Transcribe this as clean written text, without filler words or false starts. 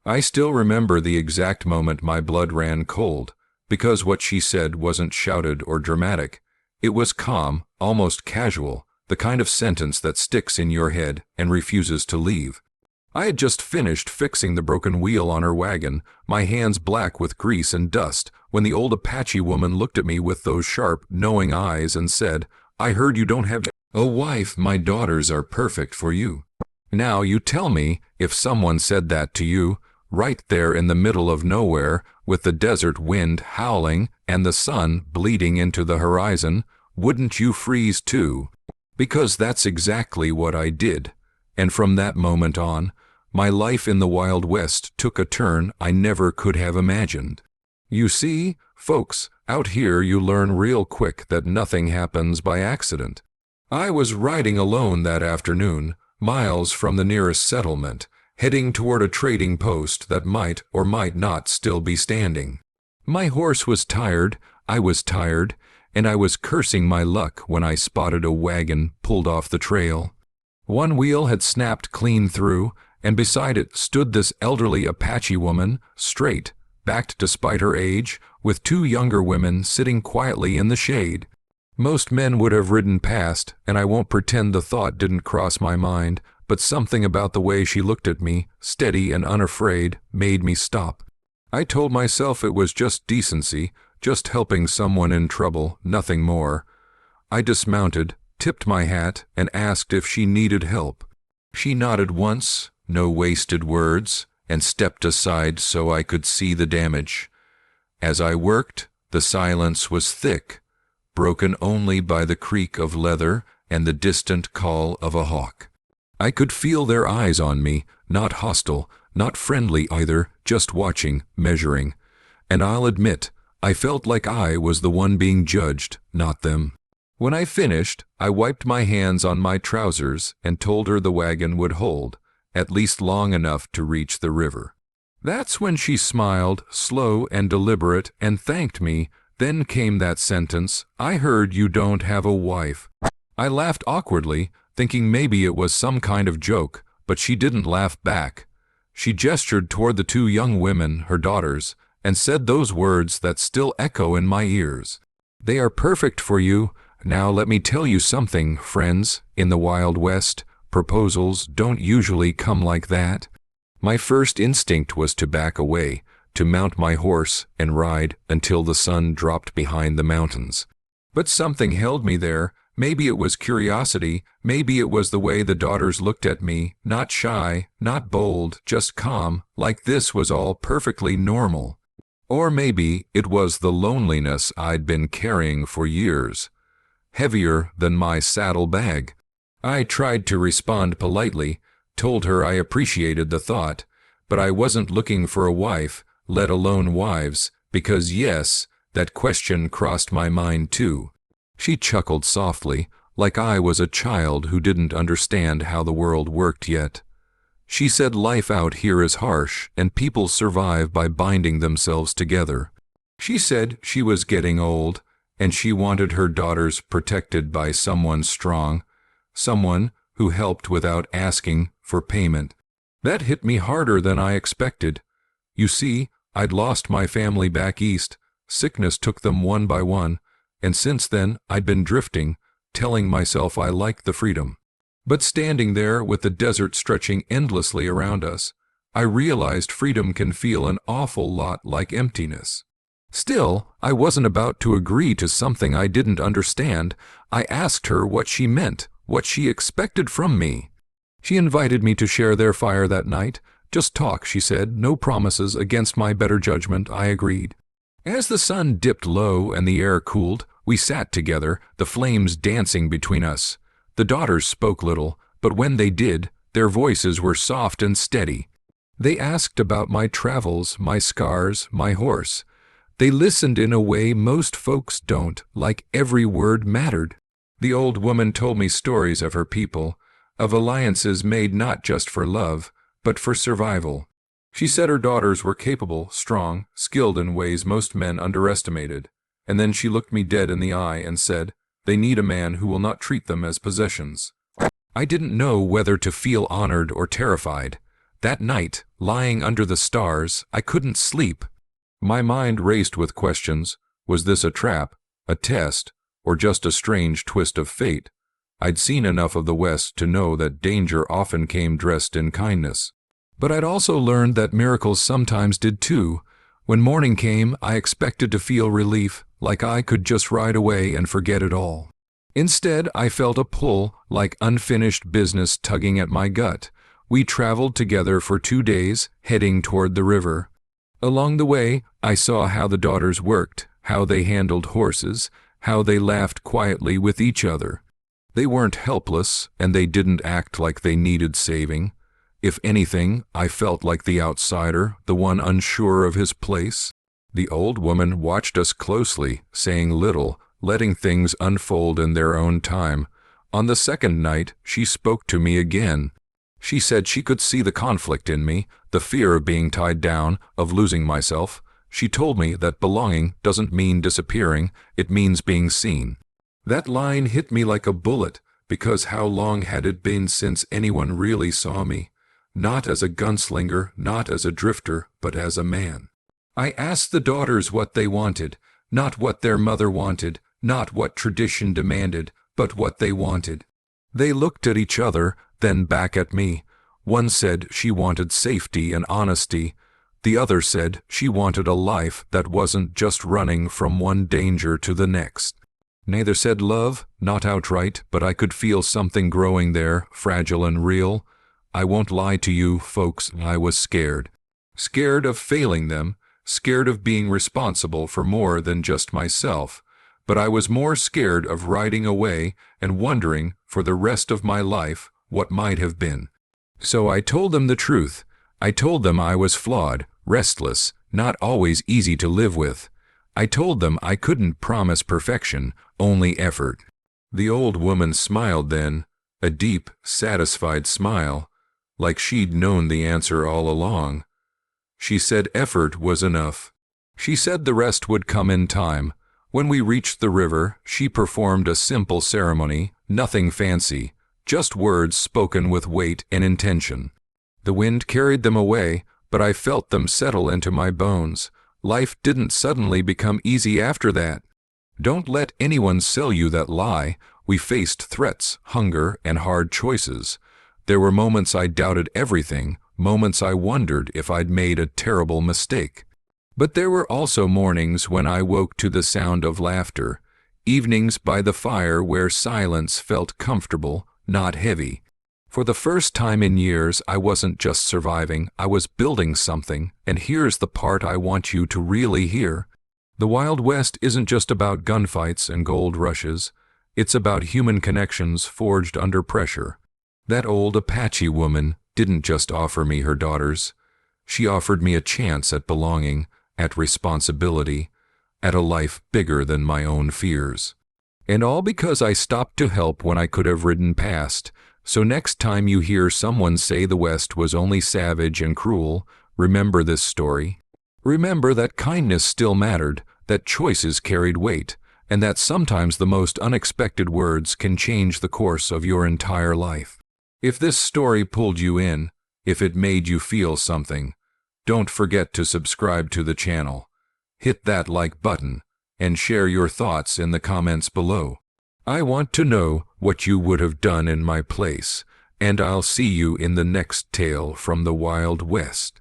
I still remember the exact moment my blood ran cold, because what she said wasn't shouted or dramatic. It was calm, almost casual, the kind of sentence that sticks in your head and refuses to leave. I had just finished fixing the broken wheel on her wagon, my hands black with grease and dust, when the old Apache woman looked at me with those sharp, knowing eyes and said, "I heard you don't have a wife. My daughters are perfect for you." Now you tell me, if someone said that to you, right there in the middle of nowhere, with the desert wind howling and the sun bleeding into the horizon, wouldn't you freeze too? Because that's exactly what I did. And from that moment on, my life in the Wild West took a turn I never could have imagined. You see, folks, out here you learn real quick that nothing happens by accident. I was riding alone that afternoon, miles from the nearest settlement, heading toward a trading post that might or might not still be standing. My horse was tired, I was tired, and I was cursing my luck when I spotted a wagon pulled off the trail. One wheel had snapped clean through, and beside it stood this elderly Apache woman, straight, backed despite her age, with two younger women sitting quietly in the shade. Most men would have ridden past, and I won't pretend the thought didn't cross my mind, but something about the way she looked at me, steady and unafraid, made me stop. I told myself it was just decency, just helping someone in trouble, nothing more. I dismounted, tipped my hat, and asked if she needed help. She nodded once, no wasted words, and stepped aside so I could see the damage. As I worked, the silence was thick, broken only by the creak of leather and the distant call of a hawk. I could feel their eyes on me, not hostile, not friendly either, just watching, measuring. And I'll admit, I felt like I was the one being judged, not them. When I finished, I wiped my hands on my trousers and told her the wagon would hold, at least long enough to reach the river. That's when she smiled, slow and deliberate, and thanked me. Then came that sentence, "I heard you don't have a wife." I laughed awkwardly, thinking maybe it was some kind of joke, but she didn't laugh back. She gestured toward the two young women, her daughters, and said those words that still echo in my ears. "They are perfect for you. Now let me tell you something, friends. In the Wild West, proposals don't usually come like that." My first instinct was to back away, to mount my horse and ride until the sun dropped behind the mountains. But something held me there. Maybe it was curiosity, maybe it was the way the daughters looked at me, not shy, not bold, just calm, like this was all perfectly normal. Or maybe it was the loneliness I'd been carrying for years, heavier than my saddle bag. I tried to respond politely, told her I appreciated the thought, but I wasn't looking for a wife, let alone wives, because yes, that question crossed my mind too. She chuckled softly, like I was a child who didn't understand how the world worked yet. She said life out here is harsh, and people survive by binding themselves together. She said she was getting old, and she wanted her daughters protected by someone strong, someone who helped without asking for payment. That hit me harder than I expected. You see, I'd lost my family back east. Sickness took them one by one. And since then, I'd been drifting, telling myself I liked the freedom. But standing there with the desert stretching endlessly around us, I realized freedom can feel an awful lot like emptiness. Still, I wasn't about to agree to something I didn't understand. I asked her what she meant, what she expected from me. She invited me to share their fire that night. "Just talk," she said, "no promises. Against my better judgment, I agreed." As the sun dipped low and the air cooled, we sat together, the flames dancing between us. The daughters spoke little, but when they did, their voices were soft and steady. They asked about my travels, my scars, my horse. They listened in a way most folks don't, like every word mattered. The old woman told me stories of her people, of alliances made not just for love, but for survival. She said her daughters were capable, strong, skilled in ways most men underestimated. And then she looked me dead in the eye and said, "They need a man who will not treat them as possessions." I didn't know whether to feel honored or terrified. That night, lying under the stars, I couldn't sleep. My mind raced with questions. Was this a trap, a test, or just a strange twist of fate? I'd seen enough of the West to know that danger often came dressed in kindness. But I'd also learned that miracles sometimes did too. When morning came, I expected to feel relief, like I could just ride away and forget it all. Instead, I felt a pull, like unfinished business tugging at my gut. We traveled together for 2 days, heading toward the river. Along the way, I saw how the daughters worked, how they handled horses, how they laughed quietly with each other. They weren't helpless, and they didn't act like they needed saving. If anything, I felt like the outsider, the one unsure of his place. The old woman watched us closely, saying little, letting things unfold in their own time. On the second night, she spoke to me again. She said she could see the conflict in me, the fear of being tied down, of losing myself. She told me that belonging doesn't mean disappearing, it means being seen. That line hit me like a bullet, because how long had it been since anyone really saw me? Not as a gunslinger, not as a drifter, but as a man. I asked the daughters what they wanted, not what their mother wanted, not what tradition demanded, but what they wanted. They looked at each other, then back at me. One said she wanted safety and honesty. The other said she wanted a life that wasn't just running from one danger to the next. Neither said love, not outright, but I could feel something growing there, fragile and real. I won't lie to you, folks, I was scared. Scared of failing them, scared of being responsible for more than just myself. But I was more scared of riding away and wondering, for the rest of my life, what might have been. So I told them the truth. I told them I was flawed, restless, not always easy to live with. I told them I couldn't promise perfection, only effort. The old woman smiled then, a deep, satisfied smile, like she'd known the answer all along. She said effort was enough. She said the rest would come in time. When we reached the river, she performed a simple ceremony, nothing fancy, just words spoken with weight and intention. The wind carried them away, but I felt them settle into my bones. Life didn't suddenly become easy after that. Don't let anyone sell you that lie. We faced threats, hunger, and hard choices. There were moments I doubted everything, moments I wondered if I'd made a terrible mistake. But there were also mornings when I woke to the sound of laughter, evenings by the fire where silence felt comfortable, not heavy. For the first time in years, I wasn't just surviving, I was building something, and here's the part I want you to really hear. The Wild West isn't just about gunfights and gold rushes. It's about human connections forged under pressure. That old Apache woman didn't just offer me her daughters. She offered me a chance at belonging, at responsibility, at a life bigger than my own fears. And all because I stopped to help when I could have ridden past. So next time you hear someone say the West was only savage and cruel, remember this story. Remember that kindness still mattered, that choices carried weight, and that sometimes the most unexpected words can change the course of your entire life. If this story pulled you in, if it made you feel something, don't forget to subscribe to the channel. Hit that like button, and share your thoughts in the comments below. I want to know what you would have done in my place, and I'll see you in the next tale from the Wild West.